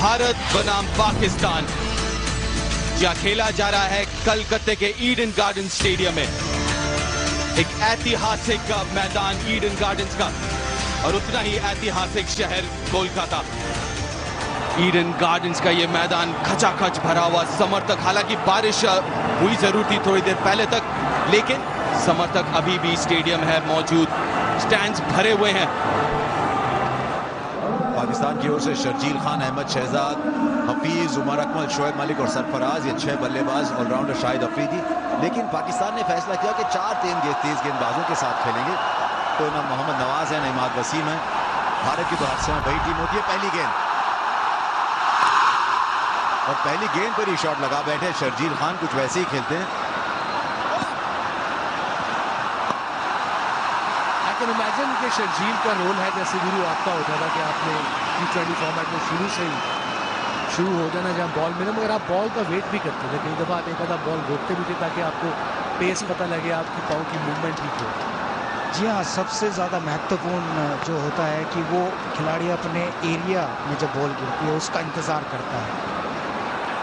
भारत बनाम पाकिस्तान, जहां खेला जा रहा है कलकत्ते के ईडन गार्डन स्टेडियम में। एक ऐतिहासिक मैदान ईडन गार्डन्स का और उतना ही ऐतिहासिक शहर कोलकाता। ईडन गार्डन्स का ये मैदान खचाखच भरा हुआ समर्थक, हालांकि बारिश हुई जरूर थी थोड़ी देर पहले तक, लेकिन समर्थक अभी भी स्टेडियम है मौजूद, स्टैंड्स भरे हुए हैं। पाकिस्तान की ओर से शर्जील खान, अहमद शहजाद, हफीज, उमर अकमल, शोएब मलिक और सरफराज, ये 6 बल्लेबाज, ऑलराउंडर शाहिद अफरीदी। लेकिन पाकिस्तान ने फैसला किया कि 4 तेज गेंदबाजों के साथ खेलेंगे। तो ना मोहम्मद नवाज है, ना इमाद वसीम है। भारत की तो हर समय वही टीम होती है। पहली गेंद और पहली गेंद पर ही शॉट लगा बैठे शर्जील खान, कुछ वैसे ही खेलते हैं। इमेजिन कि शर्जील का रोल है जैसे गुरु आपका होता था कि आपने T20 फॉर्मेट में शुरू हो जाना जहां बॉल मिले, मगर आप बॉल का वेट भी करते थे। कई दफ़ा एक आधा बॉल रोकते भी थे ताकि आपको पेस पता लगे, आपकी पाँव की मूवमेंट ठीक हो। जी हाँ, सबसे ज़्यादा महत्वपूर्ण जो होता है कि वो खिलाड़ी अपने एरिया में जब बॉल गिरती है उसका इंतज़ार करता है।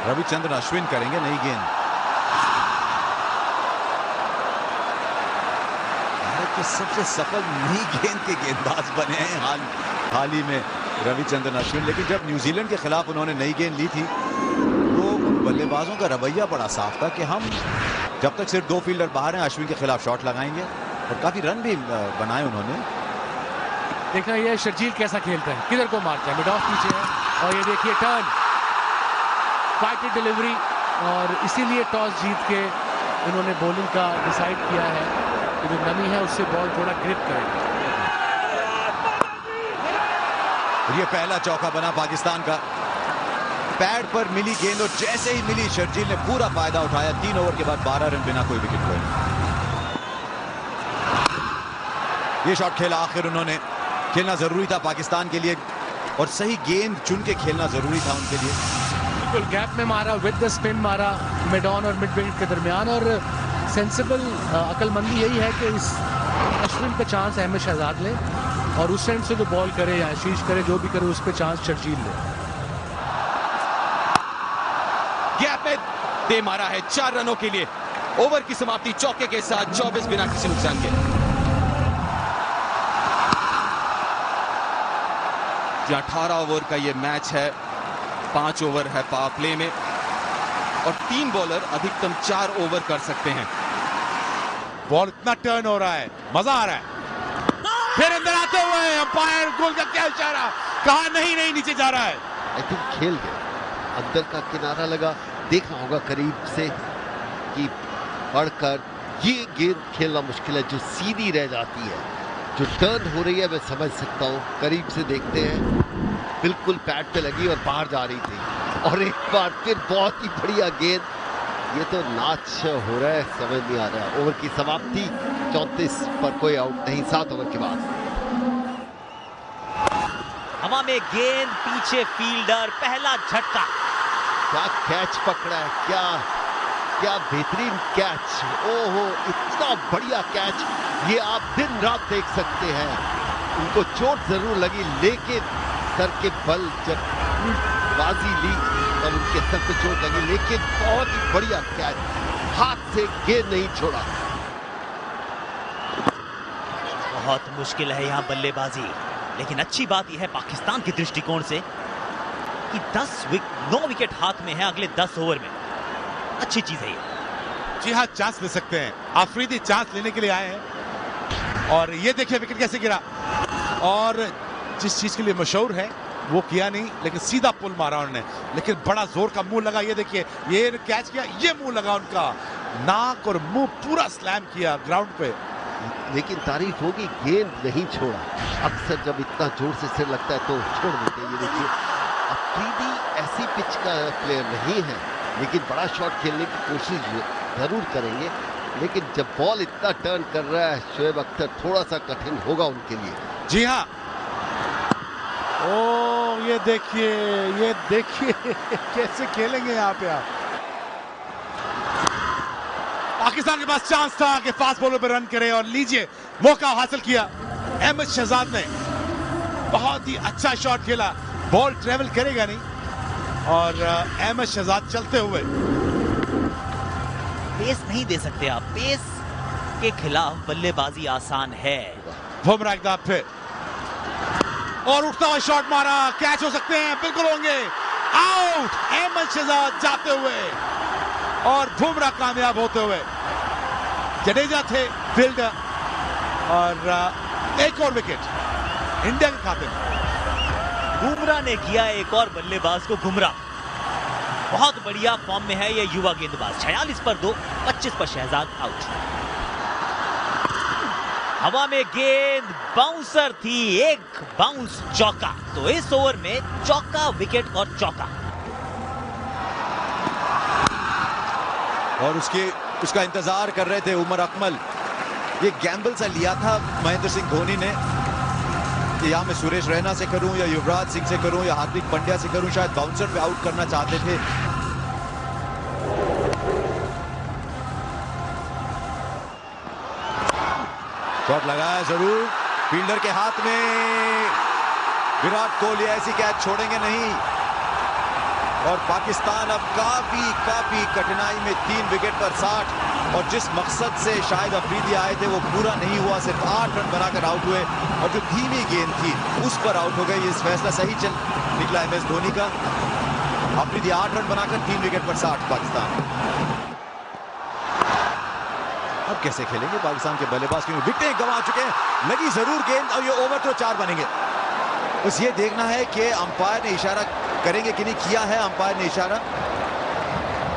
रविचंद्रन अश्विन करेंगे नई गेंद। के सबसे सफल नई गेंद के गेंदबाज बने हैं हाल ही में रविचंद्रन अश्विन। लेकिन जब न्यूजीलैंड के खिलाफ उन्होंने नई गेंद ली थी तो बल्लेबाजों का रवैया बड़ा साफ था कि हम जब तक सिर्फ 2 फील्डर बाहर हैं अश्विन के खिलाफ शॉट लगाएंगे, और काफी रन भी बनाए उन्होंने। देखना ये शर्जील कैसा खेलता है, किधर को मारता है, मिड ऑफ पीछे है, और ये देखिए टर्न, फाइटेड डिलीवरी, और इसीलिए टॉस जीत के इन्होंने बॉलिंग का डिसाइड किया है। जो नमी है उससे बॉल थोड़ा ग्रिप करेगा। ये पहला चौका बना पाकिस्तान का। पैड पर मिली गेंद और जैसे ही मिली शर्जील ने पूरा फायदा उठाया। 3 ओवर के बाद 12 रन बिना कोई विकेट खोए। ये शॉट खेला आखिर उन्होंने, खेलना जरूरी था पाकिस्तान के लिए, और सही गेंद चुन के खेलना जरूरी था उनके लिए। बिल्कुल गैप में मारा, विद द स्पिन मारा, मिड ऑन और मिड विकेट के दरमियान। और सेंसिबल अकलमंदी यही है कि इस अश्विन पे चांस अहमद शहजाद ले, और उस एंड से जो बॉल करे या आशीष करे, जो भी करे उस पे चांस शर्जील ले। गैप में दे मारा है 4 रनों के लिए। ओवर की समाप्ति चौके के साथ 24 बिना किसी नुकसान के। जो 18 ओवर का ये मैच है, 5 ओवर है पावर प्ले में, और 3 बॉलर अधिकतम 4 ओवर कर सकते हैं। बॉल इतना टर्न हो रहा है, मजा आ रहा है। फिर अंदर आते हुए अंपायर गोल का क्या इशारा, कहा नहीं नीचे जा रहा है। आई थिंक खेल गया, अंदर का किनारा लगा। देखना होगा करीब से कि पढ़कर ये गेंद खेलना मुश्किल है जो सीधी रह जाती है। जो टर्न हो रही है मैं समझ सकता हूँ, करीब से देखते हैं, बिल्कुल पैड पे लगी और बाहर जा रही थी, और एक बार फिर बहुत ही बढ़िया गेंद। ये तो नाच हो रहा है, समझ नहीं आ रहा। ओवर की समाप्ति 34 पर कोई आउट नहीं, 7 ओवर के बाद। हवा में गेंद, पीछे फील्डर, पहला झटका। क्या कैच पकड़ा है, क्या बेहतरीन कैच। ओहो, इतना बढ़िया कैच, ये आप दिन रात देख सकते हैं। उनको चोट जरूर लगी, लेकिन सर के बल जब बाजी ली तब उनके सर पे चोट लगी, लेकिन बहुत ही बढ़िया कैच, हाथ से गेंद नहीं छोड़ा। बहुत मुश्किल है यहाँ बल्लेबाजी, लेकिन अच्छी बात यह है पाकिस्तान के दृष्टिकोण से कि 9 विकेट हाथ में है अगले 10 ओवर में। अच्छी चीज है ये। जी हाँ, चांस ले सकते हैं। अफरीदी चांस लेने के लिए आए हैं, और ये देखिए विकेट कैसे गिरा, और जिस चीज के लिए मशहूर है वो किया नहीं, लेकिन सीधा पुल मारा उन्होंने, लेकिन बड़ा जोर का मुंह लगा। ये देखिए, ये कैच किया, ये मुंह लगा उनका, नाक और मुंह पूरा स्लैम किया ग्राउंड पे। लेकिन तारीफ होगी, गेंद नहीं छोड़ा। अक्सर जब इतना जोर से सिर लगता है तो छोड़ देते हैं। ये देखिए, अफरीदी ऐसी पिच का प्लेयर नहीं है, लेकिन बड़ा शॉट खेलने की कोशिश जरूर करेंगे। लेकिन जब बॉल इतना टर्न कर रहा है शोएब अख्तर, थोड़ा सा कठिन होगा उनके लिए। जी हाँ, ओ ये देखिए कैसे खेलेंगे यहाँ पे आप। पाकिस्तान के पास चांस था कि फास्ट बॉलर पर रन करे, और लीजिए मौका हासिल किया। अहमद शहजाद ने बहुत ही अच्छा शॉट खेला, बॉल ट्रेवल करेगा नहीं, और अहमद शहजाद चलते हुए। पेस नहीं दे सकते आप, पेस के खिलाफ बल्लेबाजी आसान है। बुमराह एक दफे और उठता हुआ शॉट मारा, कैच हो सकते हैं, बिल्कुल होंगे, आउट। अहमद शहजाद जाते हुए और बुमराह कामयाब होते हुए। जडेजा थे फील्डर और एक और विकेट इंडिया के खाते में। बुमराह ने किया एक और बल्लेबाज को गुमराह। बहुत बढ़िया फॉर्म में है ये युवा गेंदबाज। 46 पर 2, 25 पर शहजाद आउट। हवा में गेंद बाउंसर थी, एक बाउंस चौका। तो इस ओवर में चौका, विकेट और चौका। और उसका इंतजार कर रहे थे उमर अकमल। ये गैम्बल सा लिया था महेंद्र सिंह धोनी ने कि या मैं सुरेश रैना से करूं या युवराज सिंह से करूं या हार्दिक पांड्या से करूं। शायद बाउंसर पे आउट करना चाहते थे। शॉट लगाया जरूर, फील्डर के हाथ में। विराट कोहली ऐसी कैच छोड़ेंगे नहीं। और पाकिस्तान अब काफी कठिनाई में 3 विकेट पर 60। और जिस मकसद से शायद अफरीदी आए थे वो पूरा नहीं हुआ। सिर्फ 8 रन बनाकर आउट हुए और जो धीमी गेंद थी उस पर आउट हो गए। इस फैसला सही चल निकला MS धोनी का। अफरीदी 8 रन बनाकर 3 विकेट पर 60 पाकिस्तान। अब कैसे खेलेंगे पाकिस्तान के बल्लेबाज, क्योंकि विकेटें गंवा चुके हैं। लगी जरूर गेंद और ये ओवर तो 4 बनेंगे। बस ये देखना है कि अंपायर ने इशारा करेंगे कि नहीं। किया है अंपायर ने इशारा,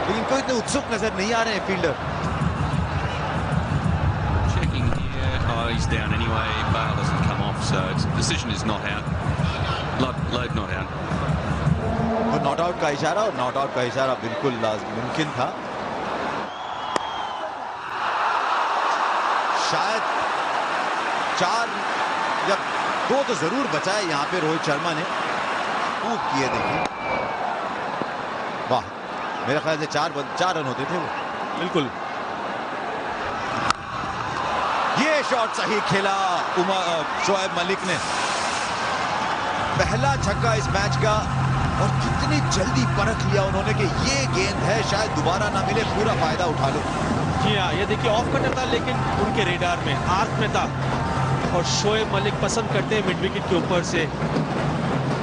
लेकिन कोई इतने उत्सुक नजर नहीं आ रहे हैं fielder. Checking here. Oh, he's down anyway. Bale doesn't come off, so the decision is not out. Load not out. तो नॉट आउट का इशारा, और नॉट आउट का इशारा बिल्कुल मुमकिन था। शायद 4 या 2 तो जरूर बचाए यहां पे रोहित शर्मा ने। खूब किए, देखिए, वाह। मेरे ख्याल से 4 रन होते थे वो। बिल्कुल। ये शॉट सही खेला शोएब मलिक ने। पहला छक्का इस मैच का, और कितनी जल्दी परख लिया उन्होंने कि ये गेंद है, शायद दोबारा ना मिले, पूरा फायदा उठा लो। जी हाँ, ये देखिए ऑफ कटर था लेकिन उनके रेडार में, आर्क में था। और शोएब मलिक पसंद करते हैं मिड विकेट के ऊपर से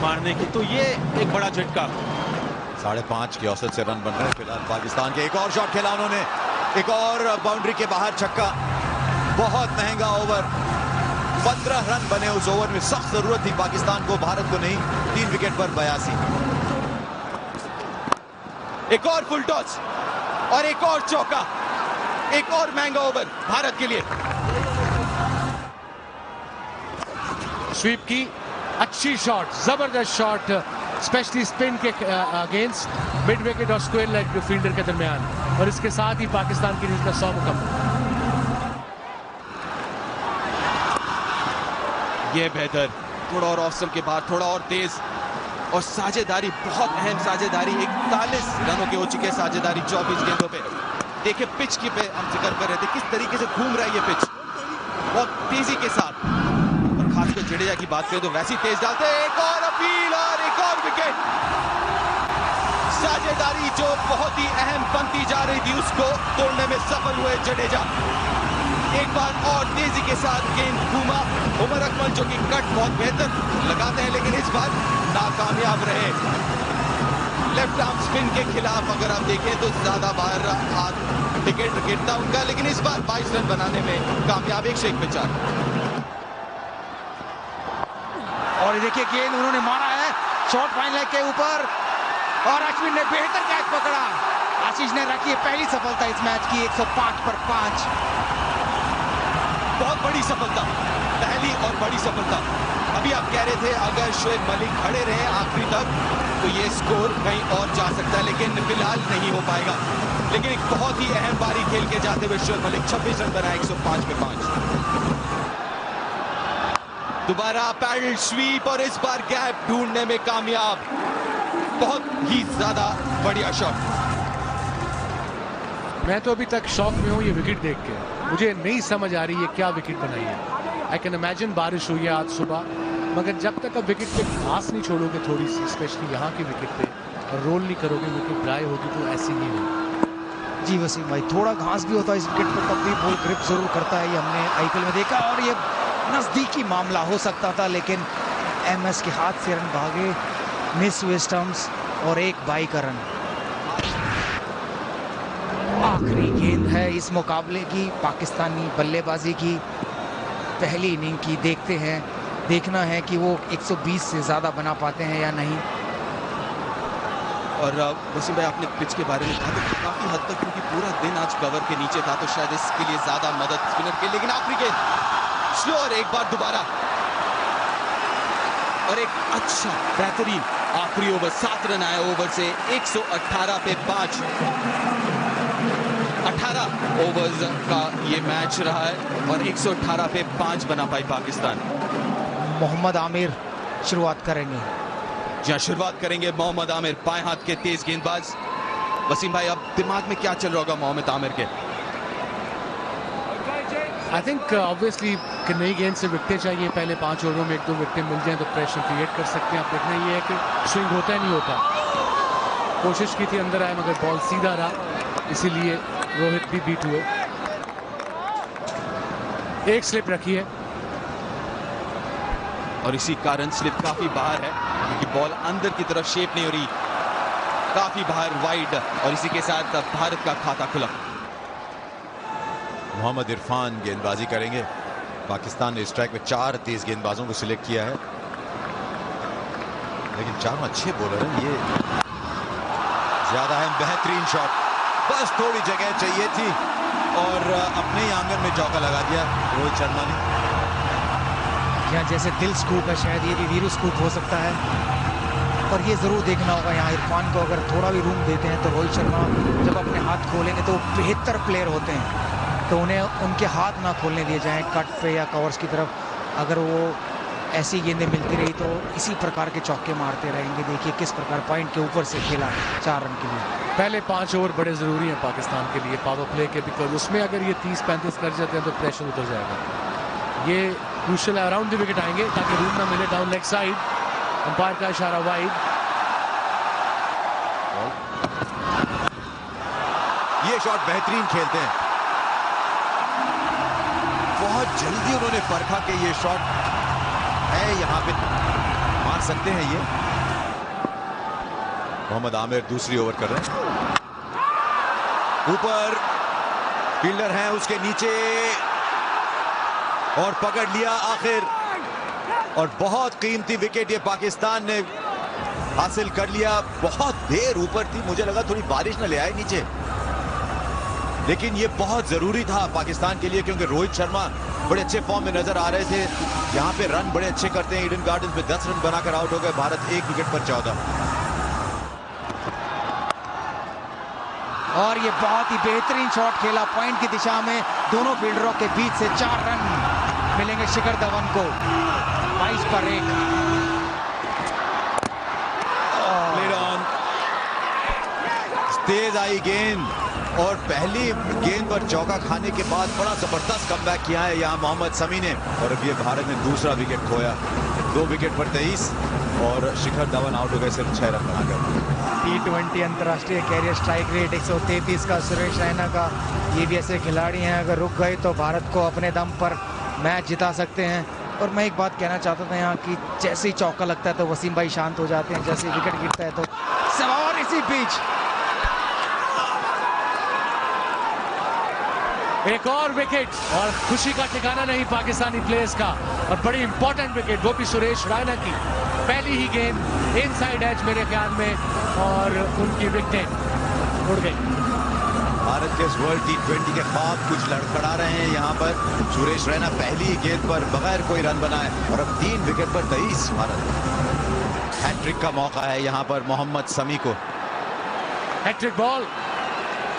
मारने की, तो ये एक बड़ा झटका। 5.5 के औसत से रन बन रहे हैं फिलहाल पाकिस्तान के। एक और शॉट खेला उन्होंने, एक और बाउंड्री के बाहर छक्का। बहुत महंगा ओवर, 15 रन बने उस ओवर में। सख्त जरूरत थी पाकिस्तान को, भारत को नहीं। 3 विकेट पर 82। एक और फुल टॉस और एक और चौका, एक और महंगा ओवर भारत के लिए। स्वीप की अच्छी शॉट, जबरदस्त शॉट, स्पेशली स्पिन के अगेंस्ट मिड विकेट और स्क्वायर लेग फील्डर के दरमियान। और इसके साथ ही पाकिस्तान की टीम का 100 मुकम्मल। ये बेहतर, थोड़ा और ऑफ के बाद थोड़ा और तेज, और साझेदारी, बहुत अहम साझेदारी। 41 रनों के हो चुके हैं साझेदारी 24 गेंदों पे। देखिए पिच की पे हम जिक्र कर रहे थे, किस तरीके से घूम रहा है ये पिच, बहुत तेजी के साथ। और खासकर जडेजा की बात करें तो वैसी तेज डालते हैं। एक और अपील और एक और विकेट। साझेदारी जो बहुत ही अहम बनती जा रही थी उसको तोड़ने में सफल हुए जडेजा। एक बार और तेजी के साथ गेंद घूमा। उमर अकमल जो कि कट बहुत बेहतर लगाते हैं लेकिन इस बार नाकामयाब रहे। लेफ्ट आर्म स्पिन के खिलाफ अगर आप देखें तो ज्यादा बाहर हाथ विकेट गिरता उनका, लेकिन इस बार 22 रन बनाने में कामयाब। 101 पे 4। और देखिए गेंद उन्होंने मारा है शॉर्ट फाइन लेग के ऊपर, और अश्विन ने बेहतर कैच पकड़ा। आशीष ने रखी है पहली सफलता इस मैच की, 105 पर 5। बहुत बड़ी सफलता, पहली और बड़ी सफलता। अभी आप कह रहे थे अगर शोएब मलिक खड़े रहे आखिरी तक तो ये स्कोर कहीं और जा सकता है, लेकिन फिलहाल नहीं हो पाएगा। लेकिन एक बहुत ही अहम पारी खेल के जाते हुए शोएब मलिक 26 रन बनाए 105 पे 5। दोबारा पैडल स्वीप और इस बार गैप ढूंढने में कामयाब। बहुत ही ज्यादा बढ़िया शॉट। मैं तो अभी तक शॉक में हूँ ये विकेट देख के। मुझे नहीं समझ आ रही है क्या विकेट बनाई है। आई कैन इमेजिन बारिश हुई है आज सुबह, मगर जब तक अब विकेट पे घास नहीं छोड़ोगे थोड़ी सी, स्पेशली यहाँ की विकेट पे, और रोल नहीं करोगे, विकेट ड्राई होगी तो ऐसी ही होगी। जी वसीम भाई, थोड़ा घास भी होता है इस विकेट पर तब भी बॉल ग्रिप जरूर करता है, ये हमने आईपीएल में देखा और ये नजदीकी मामला हो सकता था, लेकिन एमएस के हाथ से रन भागे, मिस हुए स्टंप्स और एक बाई का रन। आखिरी गेंद है इस मुकाबले की, पाकिस्तानी बल्लेबाजी की पहली इनिंग की। देखते हैं, देखना है कि वो 120 से ज़्यादा बना पाते हैं या नहीं। और वसीम भाई, आपने पिच के बारे में कहा तो काफी हद तक, क्योंकि पूरा दिन आज कवर के नीचे था तो शायद इसके लिए ज्यादा मदद स्पिनर के, लेकिन आखिरी गेंद स्लो और एक बार दोबारा और एक अच्छा बेहतरीन आखिरी ओवर। 7 रन आए ओवर से, 118 पे 5। 18 ओवर्स का ये मैच रहा है और 118 पे 5 बना पाई पाकिस्तान। मोहम्मद आमिर शुरुआत करेंगे। जहां शुरुआत करेंगे मोहम्मद आमिर, बाएं हाथ के तेज गेंदबाज। वसीम भाई, अब दिमाग में क्या चल रहा होगा मोहम्मद आमिर के? आई थिंक ऑब्वियसली कि नई गेंद से विकेटें चाहिए, पहले 5 ओवरों में 1-2 विकेटें मिल जाएं तो प्रेशर क्रिएट कर सकते हैं। अब देखना ये है कि स्विंग होता है नहीं होता। कोशिश की थी अंदर आए मगर बॉल सीधा रहा, इसीलिए रोहित भी बीट हुए। एक स्लिप रखी है और इसी कारण स्लिप काफी बाहर है, क्योंकि बॉल अंदर की तरफ शेप नहीं हो रही, काफी बाहर वाइड, और इसी के साथ भारत का खाता खुला। मोहम्मद इरफान गेंदबाजी करेंगे। पाकिस्तान ने स्ट्राइक में 4 तेज गेंदबाजों को सिलेक्ट किया है, लेकिन चारों अच्छे बॉलर हैं। ये ज्यादा है, बेहतरीन शॉट, बस थोड़ी जगह चाहिए थी और अपने ही आंगन में चौका लगा दिया रोहित शर्मा ने। यहाँ जैसे दिल स्कूप है, शायद ये भी वीरू स्कूप हो सकता है, और ये जरूर देखना होगा यहाँ इरफान को, अगर थोड़ा भी रूम देते हैं तो रोहित शर्मा जब अपने हाथ खोलेंगे तो बेहतर प्लेयर होते हैं, तो उन्हें उनके हाथ ना खोलने दिए जाएं कट पे या कवर्स की तरफ। अगर वो ऐसी गेंदें मिलती रही तो इसी प्रकार के चौके मारते रहेंगे। देखिए किस प्रकार पॉइंट के ऊपर से खेला 4 रन के लिए। पहले 5 ओवर बड़े ज़रूरी हैं पाकिस्तान के लिए पावर प्ले के, बिकॉज उसमें अगर ये 30-35 कर जाते हैं तो प्रेशर उतर जाएगा। ये क्रूशियल है, अराउंड द विकेट आएंगे ताकि रूम ना मिले डाउन लेग साइड। अंपायर का इशारा वाइड। ये शॉट बेहतरीन खेलते हैं, बहुत जल्दी उन्होंने परखा कि ये शॉट है, यहां पे मार सकते हैं ये। मोहम्मद आमिर दूसरी ओवर कर रहे हैं, ऊपर फील्डर हैं उसके नीचे और पकड़ लिया आखिर, और बहुत कीमती विकेट ये पाकिस्तान ने हासिल कर लिया। बहुत देर ऊपर थी, मुझे लगा थोड़ी बारिश न ले आए नीचे, लेकिन ये बहुत जरूरी था पाकिस्तान के लिए, क्योंकि रोहित शर्मा बड़े अच्छे फॉर्म में नजर आ रहे थे। यहां पे रन बड़े अच्छे करते हैं। ईडन गार्डन्स में 10 रन बनाकर आउट हो गए भारत, 1 विकेट पर 14। और ये बहुत ही बेहतरीन शॉट खेला पॉइंट की दिशा में, दोनों फील्डरों के बीच से 4 रन मिलेंगे शिखर धवन को। 22 पर 1। प्लेड ऑन, तेज आई गेंद और पहली गेंद पर चौका खाने के बाद बड़ा जबरदस्त कमबैक किया है यहाँ मोहम्मद शमी ने, और अब ये भारत ने दूसरा विकेट खोया। 2 विकेट पर 23 और शिखर धवन आउट हो गए सिर्फ 6 रन बनाकर। T20 अंतर्राष्ट्रीय कैरियर स्ट्राइक रेट 133 का सुरेश रैना का। ये भी ऐसे खिलाड़ी हैं, अगर रुक गए तो भारत को अपने दम पर मैच जिता सकते हैं। और मैं एक बात कहना चाहता था यहाँ कि जैसे ही चौका लगता है तो वसीम भाई शांत हो जाते हैं, जैसे विकेट गिरता है तो सवार इसी बीच एक और विकेट, और खुशी का ठिकाना नहीं पाकिस्तानी प्लेयर्स का, और बड़ी इंपॉर्टेंट विकेट, वो भी सुरेश रैना की। पहली ही गेंद इनसाइड एज मेरे ख्याल में, और उनकी विकेटें उड़ गई। भारत के वर्ल्ड T20 के ख्वाब कुछ लड़खड़ा रहे हैं यहाँ पर। सुरेश रैना पहली ही गेंद पर बगैर कोई रन बनाए, और अब 3 विकेट पर 23 भारत। हैट्रिक का मौका है यहाँ पर मोहम्मद शमी को। हैट्रिक बॉल,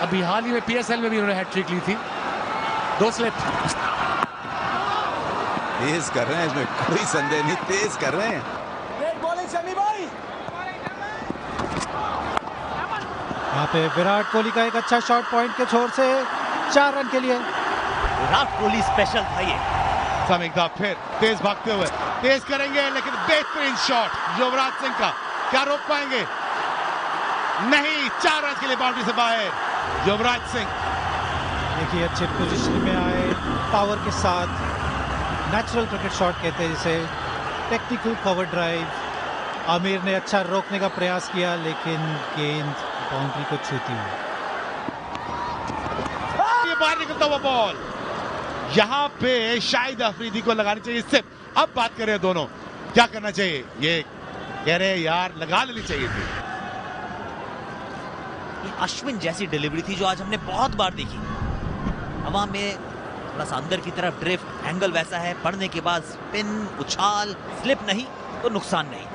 अभी हाल ही में PSL में भी उन्होंने हैट्रिक ली थी। 2 स्लिप तेज कर रहे हैं, इसमें कोई संदेह नहीं, तेज कर रहे हैं। यहाँ पे विराट कोहली का एक अच्छा शॉट पॉइंट के छोर से 4 रन के लिए। विराट कोहली स्पेशल था ये। समीकदा फिर तेज भागते हुए तेज करेंगे, लेकिन बेहतरीन शॉट युवराज सिंह का, क्या रोक पाएंगे? नहीं, 4 रन के लिए बाउंड्री से बाहर युवराज सिंह। देखिए अच्छे पोजीशन में आए, पावर के साथ, नेचुरल क्रिकेट शॉट कहते हैं जिसे, टेक्निकल कवर ड्राइव। आमिर ने अच्छा रोकने का प्रयास किया लेकिन गेंद बाउंड्री को छूती हुई। ये बाहर निकलता हुआ बॉल, यहां पे शाहिद अफरीदी को लगानी चाहिए सिर्फ। अब बात करें दोनों, क्या करना चाहिए? ये कह रहे यार लगा लेनी चाहिए थी। ये अश्विन जैसी डिलीवरी थी जो आज हमने बहुत बार देखी। हवा में थोड़ा सा अंदर की तरफ ड्रिफ्ट, एंगल वैसा है, पड़ने के बाद स्पिन, उछाल, स्लिप नहीं तो नुकसान नहीं।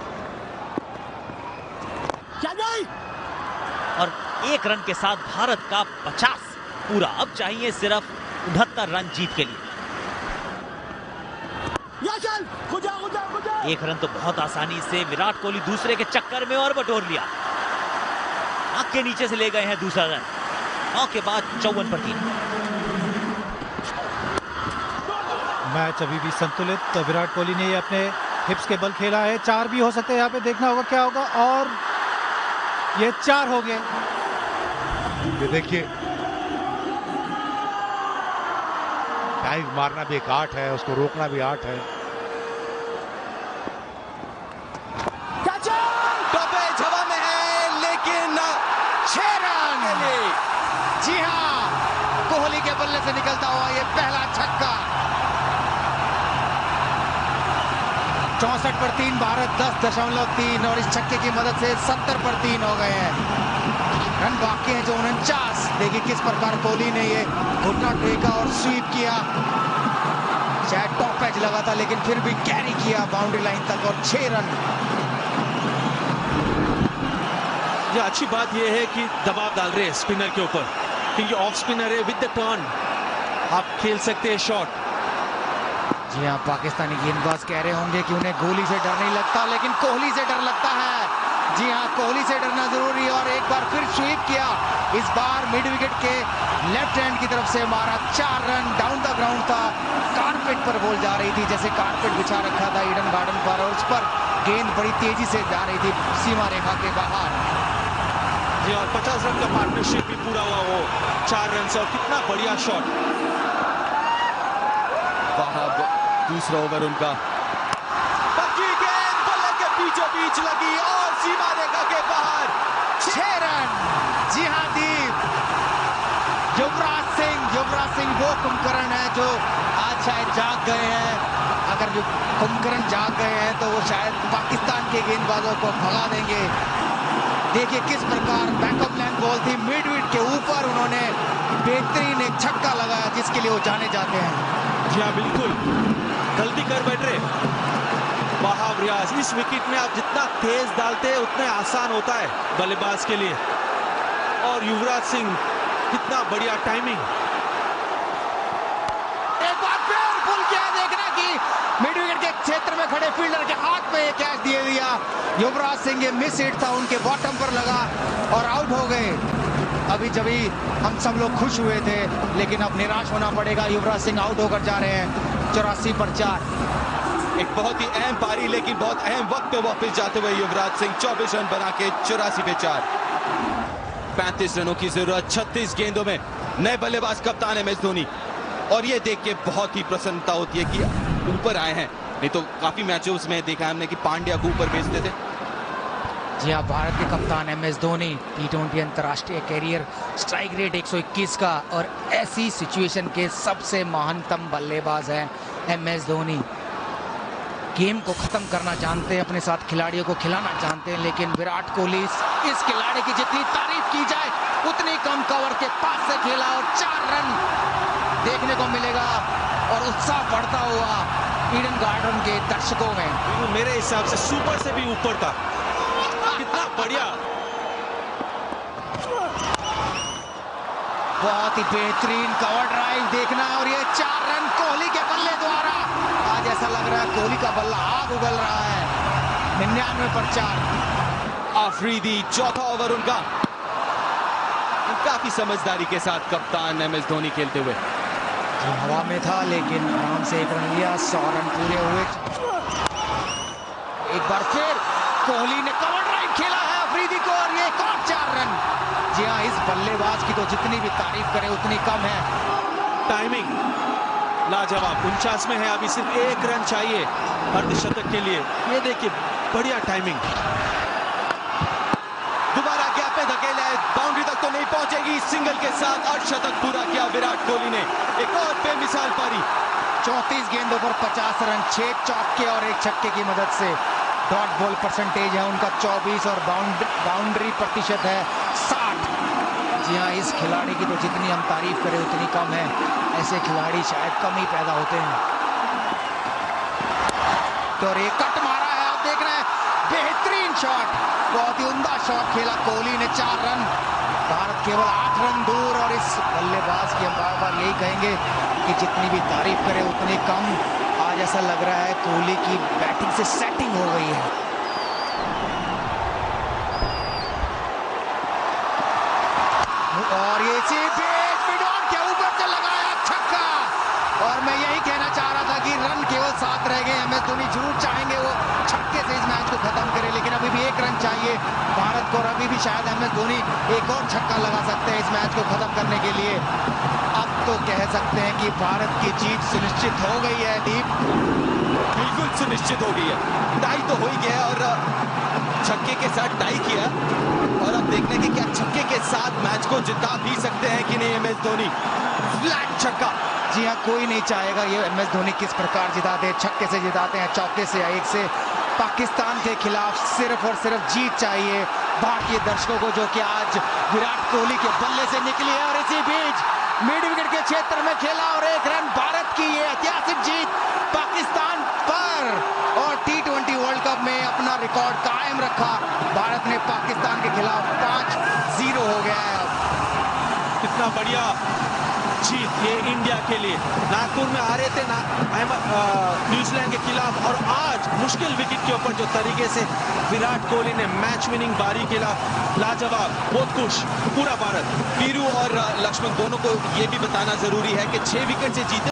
और 1 रन के साथ भारत का 50 पूरा। अब चाहिए सिर्फ 69 रन जीत के लिए। 1 रन तो बहुत आसानी से विराट कोहली दूसरे के चक्कर में और बटोर लिया। नाक के नीचे से ले गए हैं दूसरा रन। 9 के बाद 54 पर 3। मैच अभी भी संतुलित। तो विराट कोहली ने ये अपने हिप्स के बल खेला है। 4 भी हो सकते हैं, यहाँ पे देखना होगा क्या होगा। और ये 4 हो गए। ये देखिए, डाइव मारना भी एक आर्ट है, उसको रोकना भी आर्ट है। टॉपेज हवा में है लेकिन 6 रन। जी हाँ, कोहली के बल्ले से निकलता हुआ ये पहला छक्का। 64 पर 3, भारत 10.3 और इस छक्के की मदद से 70 पर 3 हो गए हैं। रन बाकी हैं जो 49। देखिए किस प्रकार कोहली ने ये घुटना टेका और स्वीप किया। शायद टॉप एज लगा था लेकिन फिर भी कैरी किया बाउंड्री लाइन तक और 6 रन। ये अच्छी बात यह है कि दबाव डाल रहे हैं स्पिनर के ऊपर, क्योंकि ऑफ स्पिनर है। विद द टर्न आप खेल सकते हैं शॉट। जी हाँ, पाकिस्तानी गेंदबाज कह रहे होंगे कि उन्हें गोली से डर नहीं लगता लेकिन कोहली से डर लगता है। जी हाँ, कोहली से डरना जरूरी है। और एक बार फिर स्वीप किया, इस बार मिड विकेट के लेफ्ट हैंड की तरफ से मारा। 4 रन। डाउन द ग्राउंड था, कारपेट पर बॉल जा रही थी, जैसे कारपेट बिछा रखा था ईडन गार्डन पर और उस पर गेंद बड़ी तेजी से जा रही थी सीमा रेखा के बाहर। जी और 50 रन का पार्टनरशिप भी पूरा हुआ वो 4 रन से। और कितना बढ़िया शॉट। दूसरा ओवर उनका, पक्की गेंद बल्ले के बीचों बीच लगी और सीमा रेखा के बाहर। 6 रन। जी हाँ दीप, युवराज सिंह वो कुंभकर्ण है जो आज शायद जाग गए हैं। अगर जो कुंभकर्ण जाग गए हैं तो वो शायद पाकिस्तान के गेंदबाजों को भगा देंगे। देखिए किस प्रकार बैकअप लेंथ बॉल थी, मिड विकेट के ऊपर उन्होंने बेहतरीन एक छक्का लगाया जिसके लिए वो जाने जाते हैं। जी हाँ बिल्कुल, गलती कर बैठ रहे वहाब रियाज। इस विकेट में आप जितना तेज डालते हैं उतना आसान होता है बल्लेबाज के लिए। और युवराज सिंह कितना बढ़िया टाइमिंग। एक बार फिर पुल किया, देखना कि मिड विकेट के क्षेत्र में खड़े फील्डर के हाथ में ये कैच दे दिया। युवराज सिंह, ये मिस हिट था, उनके बॉटम पर लगा और आउट हो गए। अभी जब हम सब लोग खुश हुए थे लेकिन अब निराश होना पड़ेगा। युवराज सिंह आउट होकर जा रहे हैं 84 पर 4। एक बहुत ही अहम पारी लेकिन बहुत अहम वक्त पे वापस जाते हुए युवराज सिंह 24 रन बना के 84 पे 4। 35 रनों की जरूरत 36 गेंदों में। नए बल्लेबाज कप्तान MS धोनी। और ये देख के बहुत ही प्रसन्नता होती है कि ऊपर आए हैं। नहीं तो काफी मैचेस में देखा हमने कि पांड्या को ऊपर भेजते थे। जी हाँ, भारत के कप्तान MS धोनी T20 अंतर्राष्ट्रीय कैरियर, स्ट्राइक रेट 121 का और ऐसी सिचुएशन के सबसे महानतम बल्लेबाज हैं MS धोनी। गेम को खत्म करना जानते हैं, अपने साथ खिलाड़ियों को खिलाना जानते हैं, लेकिन विराट कोहली इस खिलाड़ी की जितनी तारीफ की जाए उतनी कम। कवर के पास से खेला और 4 रन देखने को मिलेगा और उत्साह बढ़ता हुआ ईडन गार्डन के दर्शकों में। मेरे हिसाब से सुपर से भी ऊपर था। कितना बढ़िया, बहुत ही बेहतरीन कवर ड्राइव देखना। और ये 4 रन कोहली के बल्ले द्वारा। आज ऐसा लग रहा है कोहली का बल्ला आग उगल रहा है। 99 पर 4। आफरीदी चौथा ओवर उनका। काफी समझदारी के साथ कप्तान MS धोनी खेलते हुए। हवा में था लेकिन आराम से 1 रन लिया। 100 रन पूरे हुए। एक बार फिर कोहली ने कवर ड्राइव खेला है अफरीदी को, और ये एक और 4 रन। जी हाँ, इस बल्लेबाज की तो जितनी भी तारीफ करें उतनी कम है। टाइमिंग लाजवाब, 49 में है, अभी सिर्फ 1 रन चाहिए अर्धशतक के लिए। ये देखिए बढ़िया टाइमिंग। दोबारा गैप पे धकेला है, बाउंड्री तक तो नहीं पहुंचेगी। सिंगल के साथ अर्धशतक पूरा किया विराट कोहली ने। एक और बेमिसाल पारी। 34 गेंदों पर 50 रन, 6 चौके और 1 छक्के की मदद से। डॉट बॉल परसेंटेज है उनका 24 और बाउंड्री प्रतिशत है 60। जी हाँ, इस खिलाड़ी की तो जितनी हम तारीफ करें उतनी कम है। ऐसे खिलाड़ी शायद कम ही पैदा होते हैं। तो एक कट मारा है, आप देख रहे हैं, बेहतरीन शॉट, बहुत ही उम्दा शॉट खेला कोहली ने। 4 रन, भारत केवल 8 रन दूर। और इस बल्लेबाज की हम बार-बार यही कहेंगे कि जितनी भी तारीफ करें उतनी कम। आज ऐसा लग रहा है कोहली की बैटिंग से सेटिंग हो गई है। और ये मिडॉन के ऊपर से लगाया छक्का। और मैं यही कहना चाह रहा था कि रन केवल 7 रह गए। MS धोनी जरूर चाहेंगे वो छक्के से इस मैच को खत्म करे, लेकिन अभी भी 1 रन चाहिए भारत को। और अभी भी शायद MS धोनी एक और छक्का लगा सकते हैं इस मैच को खत्म करने के लिए। अब तो कह सकते हैं कि भारत की जीत सुनिश्चित हो गई है। दीप, बिल्कुल सुनिश्चित हो गई है। टाई तो हो ही गया और छक्के के साथ टाई किया। और अब देखने की क्या छक्के के साथ मैच को जिता भी सकते हैं कि नहीं MS धोनी। फ्लैट छक्का। जी हाँ, कोई नहीं चाहेगा ये MS धोनी किस प्रकार जिताते हैं। छक्के से जिताते हैं, चौके से या 1 से। पाकिस्तान के खिलाफ सिर्फ और सिर्फ जीत चाहिए भारतीय दर्शकों को, जो कि आज विराट कोहली के बल्ले से निकली है। और इसी बीच मिड विकेट के क्षेत्र में खेला और 1 रन। भारत की ये ऐतिहासिक जीत पाकिस्तान पर, और T20 वर्ल्ड कप में अपना रिकॉर्ड कायम रखा। भारत ने पाकिस्तान के खिलाफ 5-0 हो गया है। अब कितना बढ़िया जीत ये इंडिया के लिए। नागपुर में आ रहे थे न्यूजीलैंड के खिलाफ, और आज मुश्किल विकेट के ऊपर जो तरीके से विराट कोहली ने मैच विनिंग बारी खेला, लाजवाब, बहुत खुश पूरा भारत। वीरू और लक्ष्मण दोनों को ये भी बताना जरूरी है कि 6 विकेट से जीते